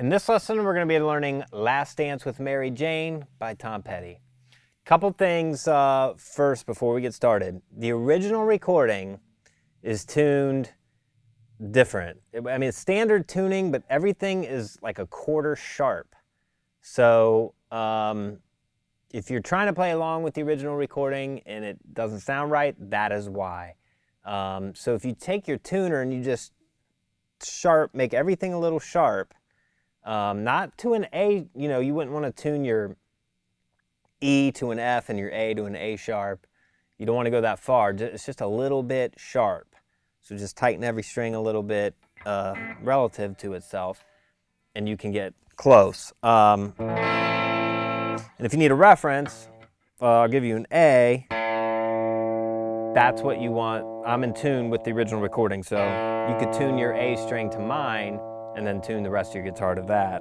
In this lesson, we're going to be learning Last Dance with Mary Jane by Tom Petty. Couple things first before we get started. The original recording is tuned different. I mean, it's standard tuning, but everything is like a quarter sharp. So if you're trying to play along with the original recording and it doesn't sound right, that is why. So if you take your tuner and you just make everything a little sharp, not to an A, you wouldn't want to tune your E to an F and your A to an A sharp. You don't want to go that far. It's just a little bit sharp. So just tighten every string a little bit relative to itself, and you can get close. And if you need a reference, I'll give you an A. That's what you want. I'm in tune with the original recording, so you could tune your A string to mine and then tune the rest of your guitar to that.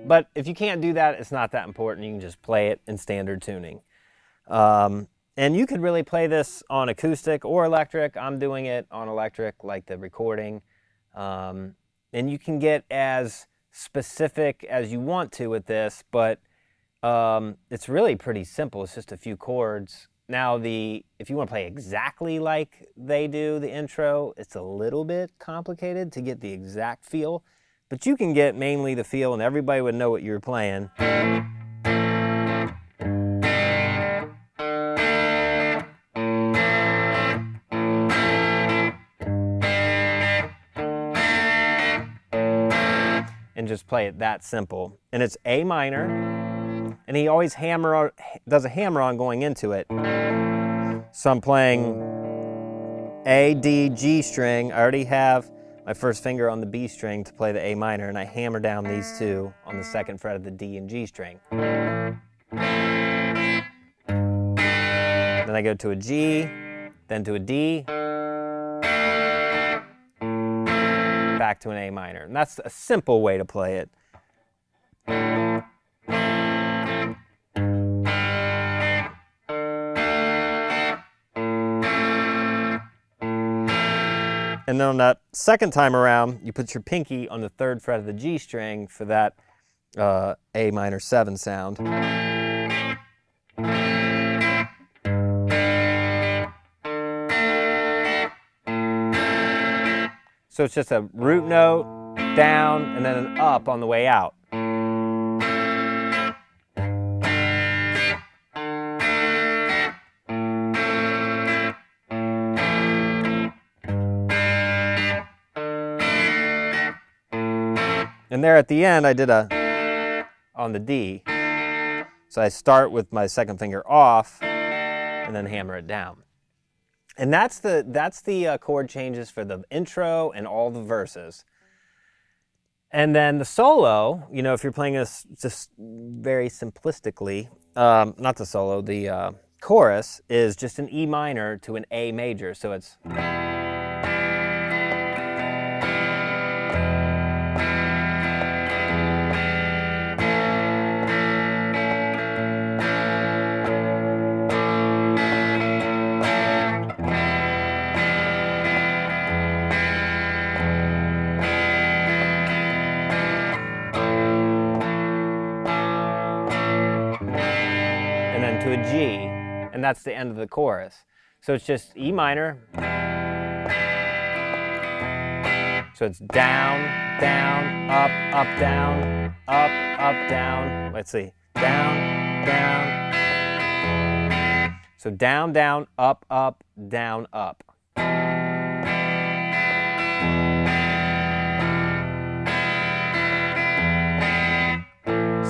But if you can't do that, it's not that important. You can just play it in standard tuning. And you could really play this on acoustic or electric. I'm doing it on electric, like the recording. And you can get as specific as you want to with this, but it's really pretty simple. It's just a few chords. Now, if you want to play exactly like they do the intro, it's a little bit complicated to get the exact feel, but you can get mainly the feel, and everybody would know what you're playing. And just play it that simple. And it's A minor. And he always does a hammer-on going into it. So I'm playing A, D, G string. I already have my first finger on the B string to play the A minor, and I hammer down these two on the second fret of the D and G string. Then I go to a G, then to a D, back to an A minor. And that's a simple way to play it. And then on that second time around, you put your pinky on the third fret of the G string for that A minor 7 sound. So it's just a root note, down, and then an up on the way out. And there at the end, I did on the D. So I start with my second finger off and then hammer it down. And that's the chord changes for the intro and all the verses. And then the solo, if you're playing this just very simplistically, not the solo, the chorus is just an E minor to an A major. So it's... to a G, and that's the end of the chorus. So it's just E minor. So it's down, down, up, down, up, down. Let's see. Down, down. So down, down, up, down, up.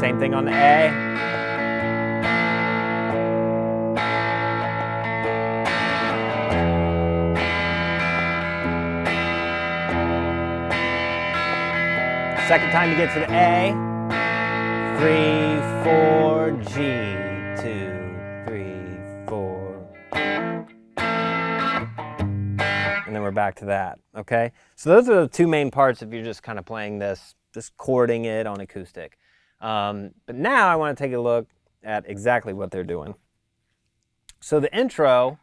Same thing on the A. Second time you get to the A, 3, 4, G, 2, 3, 4. And then we're back to that, okay? So those are the two main parts if you're just kind of playing this, just chording it on acoustic. But now I want to take a look at exactly what they're doing. So the intro,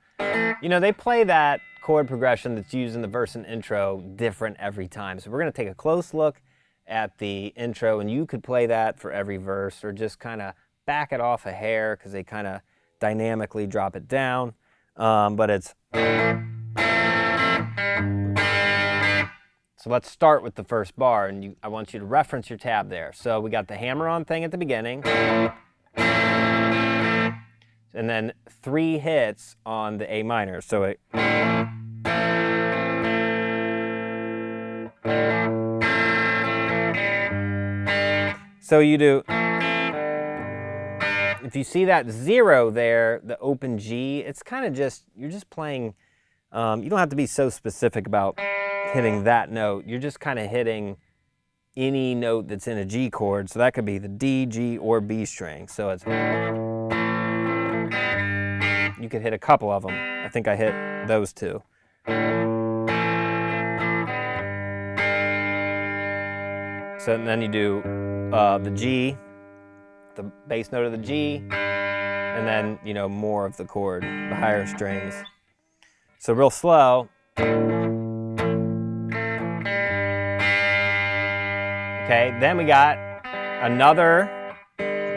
You know, they play that chord progression that's used in the verse and intro different every time. So we're going to take a close look at the intro, and you could play that for every verse or just kind of back it off a hair because they kind of dynamically drop it down. But it's... So let's start with the first bar, and I want you to reference your tab there. So we got the hammer-on thing at the beginning, and then 3 hits on the A minor. So it... So you do... If you see that 0 there, the open G, it's kind of just, you're just playing, you don't have to be so specific about hitting that note. You're just kind of hitting any note that's in a G chord. So that could be the D, G, or B string. So it's... You could hit a couple of them. I think I hit those 2. So then you do the G, the bass note of the G, and then, you know, more of the chord, the higher strings. So real slow. Okay, then we got another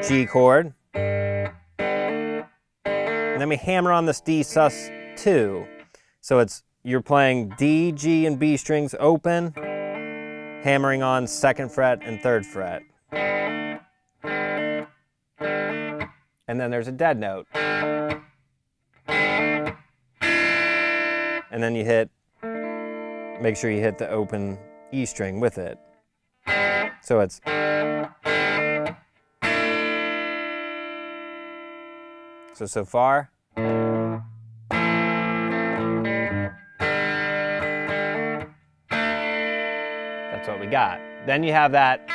G chord. And then we hammer on this D sus2. So it's, you're playing D, G, and B strings open, hammering on 2nd fret and 3rd fret. And then there's a dead note. And then you hit, make sure you hit the open E string with it. So it's... So far. That's what we got. Then you have that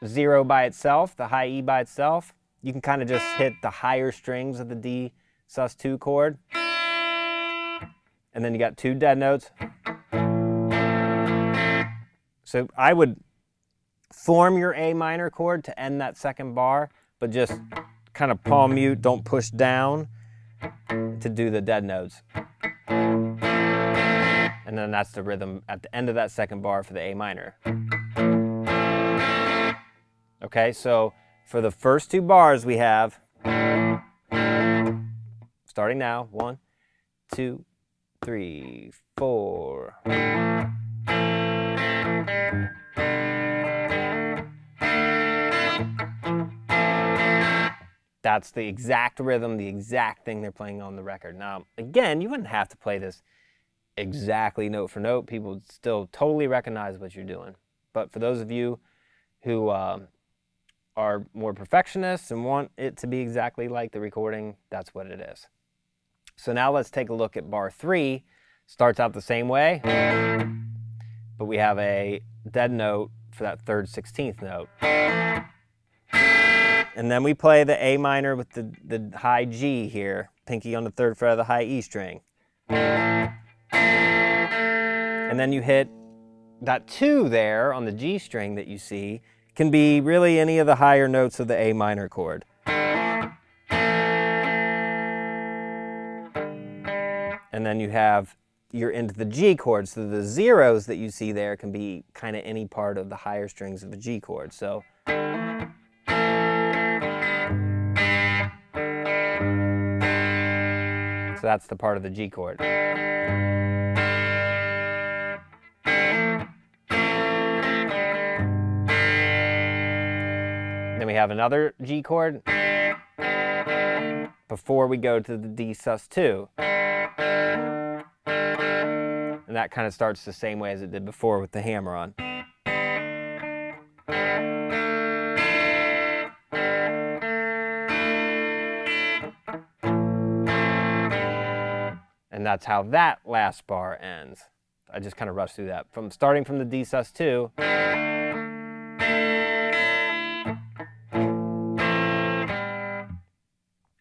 0 by itself, the high E by itself. You can kind of just hit the higher strings of the D sus2 chord. And then you got 2 dead notes. So I would form your A minor chord to end that 2nd bar, but just kind of palm mute, don't push down to do the dead notes. And then that's the rhythm at the end of that 2nd bar for the A minor. Okay, so for the first 2 bars we have, starting now, 1, 2, 3, 4. That's the exact rhythm, the exact thing they're playing on the record. Now, again, you wouldn't have to play this exactly note for note. People would still totally recognize what you're doing. But for those of you who are more perfectionists and want it to be exactly like the recording, that's what it is. So now let's take a look at bar 3. Starts out the same way, but we have a dead note for that 3rd 16th note. And then we play the A minor with the high G here, pinky on the 3rd fret of the high E string. And then you hit that 2 there on the G string that you see, can be really any of the higher notes of the A minor chord. And then you have, you're into the G chord, so the 0s that you see there can be kind of any part of the higher strings of the G chord. So that's the part of the G chord. Then we have another G chord before we go to the D sus2. And that kind of starts the same way as it did before with the hammer on. And that's how that last bar ends. I just kind of rushed through that. Starting from the D sus2.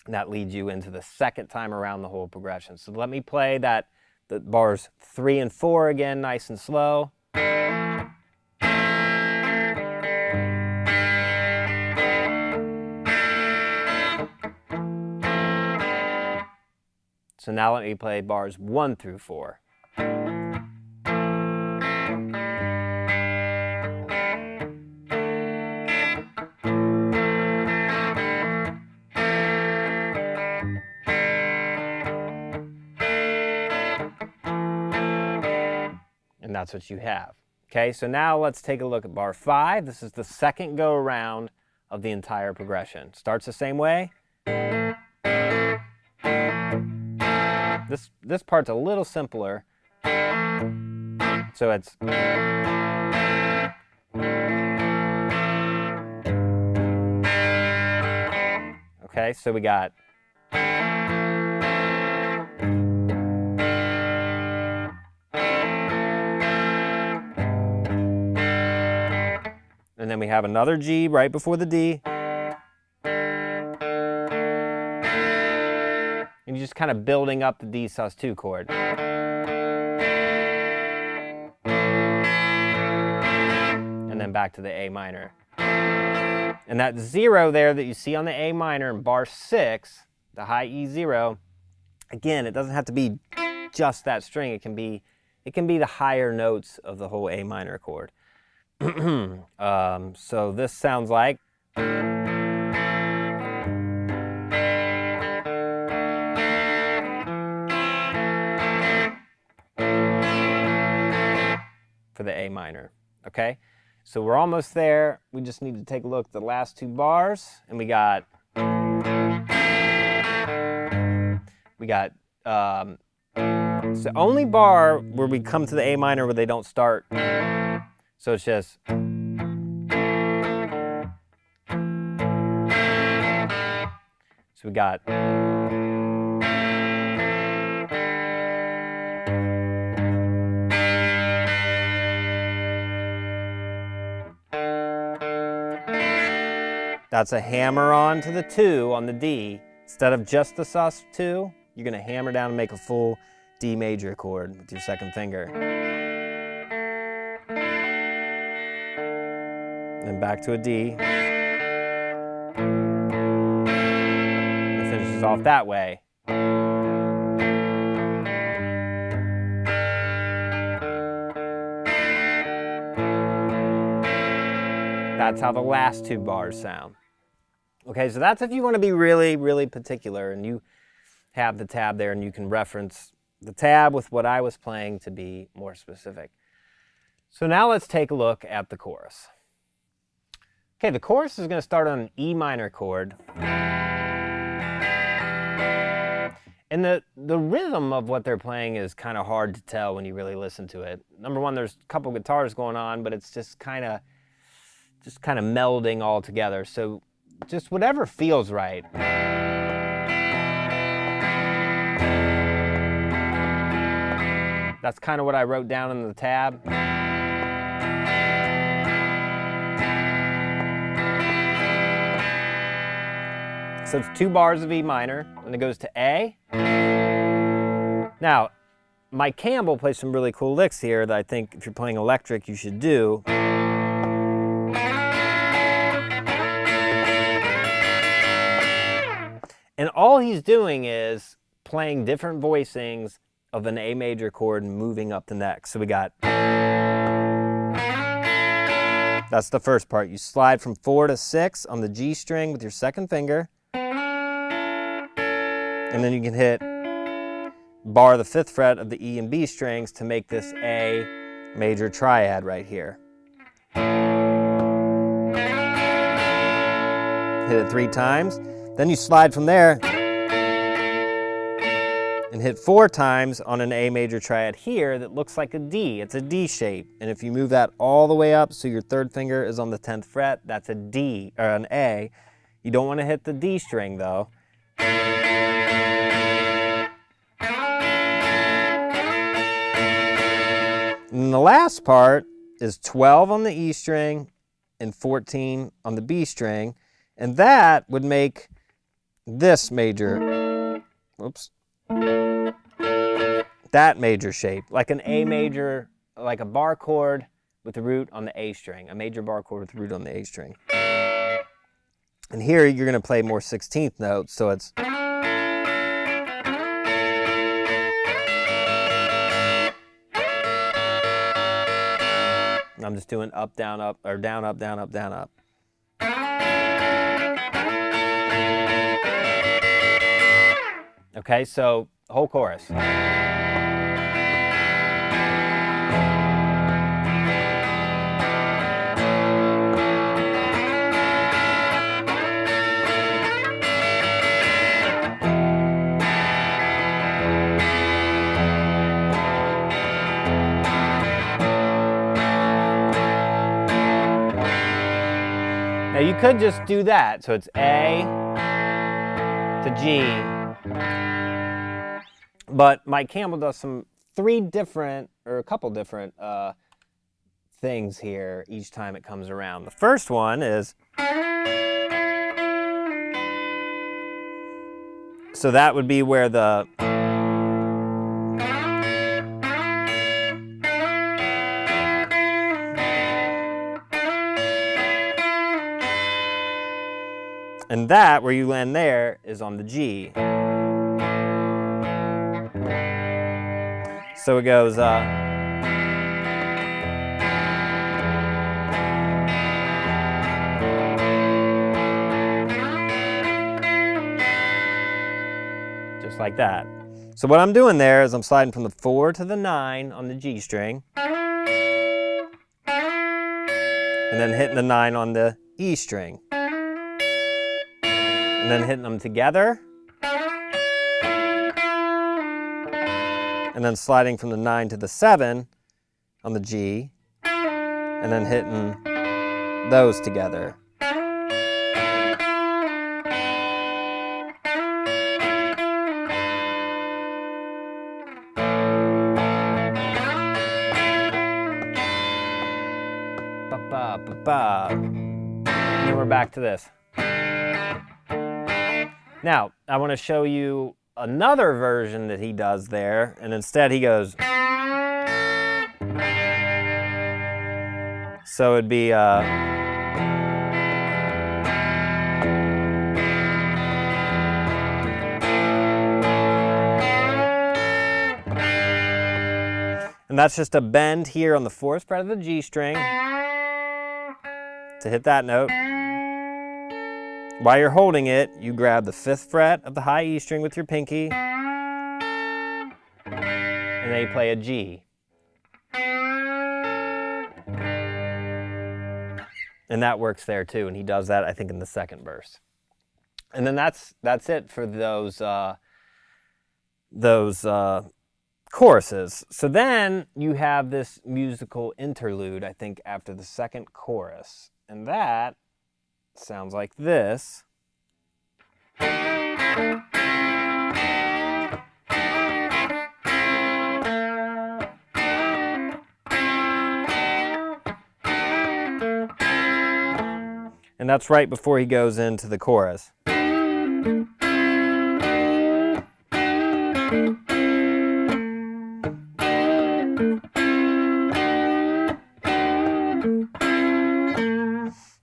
And that leads you into the 2nd time around the whole progression. So let me play the bars 3 and 4 again, nice and slow. So now let me play bars 1 through 4. And that's what you have. Okay, so now let's take a look at bar 5. This is the second go around of the entire progression. Starts the same way. This part's a little simpler. So it's okay, so we got and then we have another G right before the D. And you're just kind of building up the D sus2 chord. And then back to the A minor. And that 0 there that you see on the A minor in bar 6, the high E0, again, it doesn't have to be just that string. It can be the higher notes of the whole A minor chord. So this sounds like for the A minor, okay? So we're almost there. We just need to take a look at the last 2 bars, and we got it's the only bar where we come to the A minor where they don't start. So it's just so we got that's a hammer on to the 2 on the D. Instead of just the sus2, you're going to hammer down and make a full D major chord with your second finger. Then back to a D. And it finishes off that way. That's how the last 2 bars sound. Okay, so that's if you want to be really, really particular and you have the tab there and you can reference the tab with what I was playing to be more specific. So now let's take a look at the chorus. Okay, the chorus is going to start on an E minor chord. And the rhythm of what they're playing is kind of hard to tell when you really listen to it. Number one, there's a couple guitars going on, but it's just kind of melding all together. So just whatever feels right. That's kind of what I wrote down in the tab. So it's 2 bars of E minor, and it goes to A. Now, Mike Campbell plays some really cool licks here that I think if you're playing electric, you should do. And all he's doing is playing different voicings of an A major chord and moving up the neck. So we got, that's the first part. You slide from 4 to 6 on the G string with your second finger. And then you can hit bar the 5th fret of the E and B strings to make this A major triad right here. Hit it 3 times. Then you slide from there and hit 4 times on an A major triad here that looks like a D. It's a D shape. And if you move that all the way up so your 3rd finger is on the 10th fret, that's a D, or an A. You don't want to hit the D string though. And the last part is 12 on the E string and 14 on the B string. And that would make this major, whoops, that major shape, like an A major, like a bar chord with the root on the A string, a major bar chord with the root on the A string. And here you're going to play more 16th notes, so it's, I'm just doing up, down, up, or down, up, down, up, down, up. Okay, so whole chorus. Now you could just do that, so it's A to G, but Mike Campbell does a couple different things here each time it comes around. The first one is, so that would be where the and that, where you land there, is on the G. So it goes, just like that. So what I'm doing there is I'm sliding from the 4 to the 9 on the G string, and then hitting the 9 on the E string. And then hitting them together, and then sliding from the 9 to the 7 on the G, and then hitting those together. Ba-ba, ba-ba. And then we're back to this. Now, I want to show you another version that he does there, and instead he goes. So it'd be and that's just a bend here on the 4th fret of the G string to hit that note. While you're holding it, you grab the 5th fret of the high E string with your pinky, and then you play a G. And that works there too, and he does that, I think, in the second verse. And then that's it for those choruses. So then you have this musical interlude, I think, after the second chorus, and that sounds like this. And that's right before he goes into the chorus.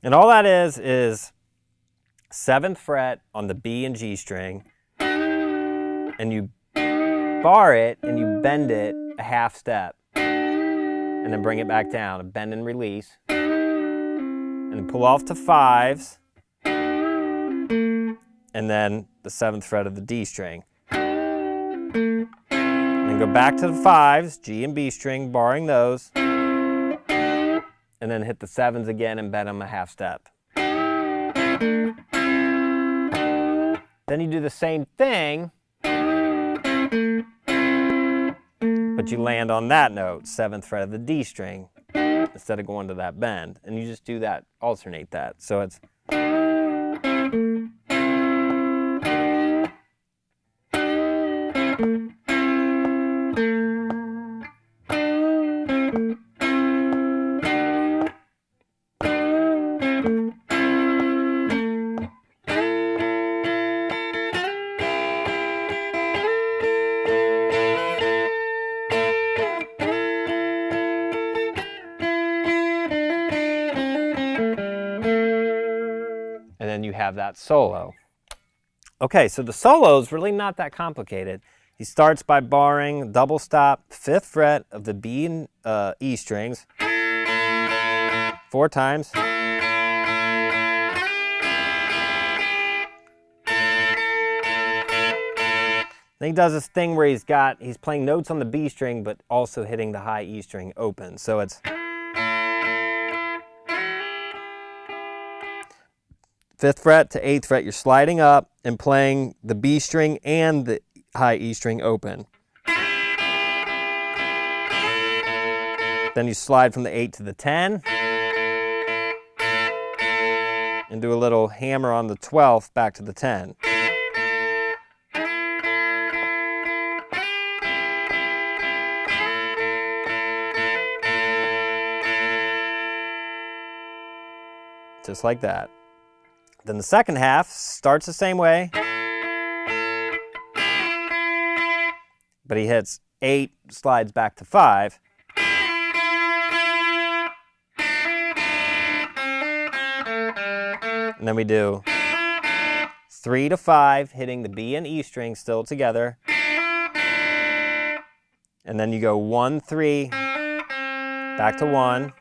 And all that is 7th fret on the B and G string, and you bar it and you bend it a half step, and then bring it back down, a bend and release, and pull off to 5s, and then the 7th fret of the D string. And then go back to the 5s, G and B string, barring those, and then hit the 7s again and bend them a half step. Then you do the same thing, but you land on that note, 7th fret of the D string, instead of going to that bend. And you just do that, alternate that. So it's and then you have that solo. Okay, so the solo is really not that complicated. He starts by barring double stop 5th fret of the B and E strings, and 4 times. Then he does this thing where he's playing notes on the B string, but also hitting the high E string open. So it's 5th fret to 8th fret. You're sliding up and playing the B string and the high E string open. Then you slide from the 8 to the 10. And do a little hammer on the 12th back to the 10. Just like that. Then the second half starts the same way, but he hits 8, slides back to 5. And then we do 3 to 5, hitting the B and E string still together. And then you go 1, 3, back to 1.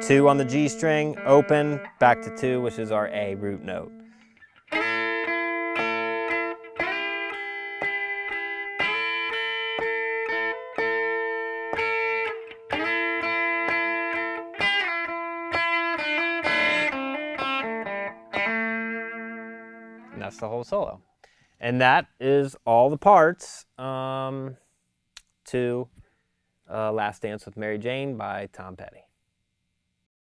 2 on the G string, open, back to 2, which is our A root note. And that's the whole solo. And that is all the parts to Last Dance with Mary Jane by Tom Petty.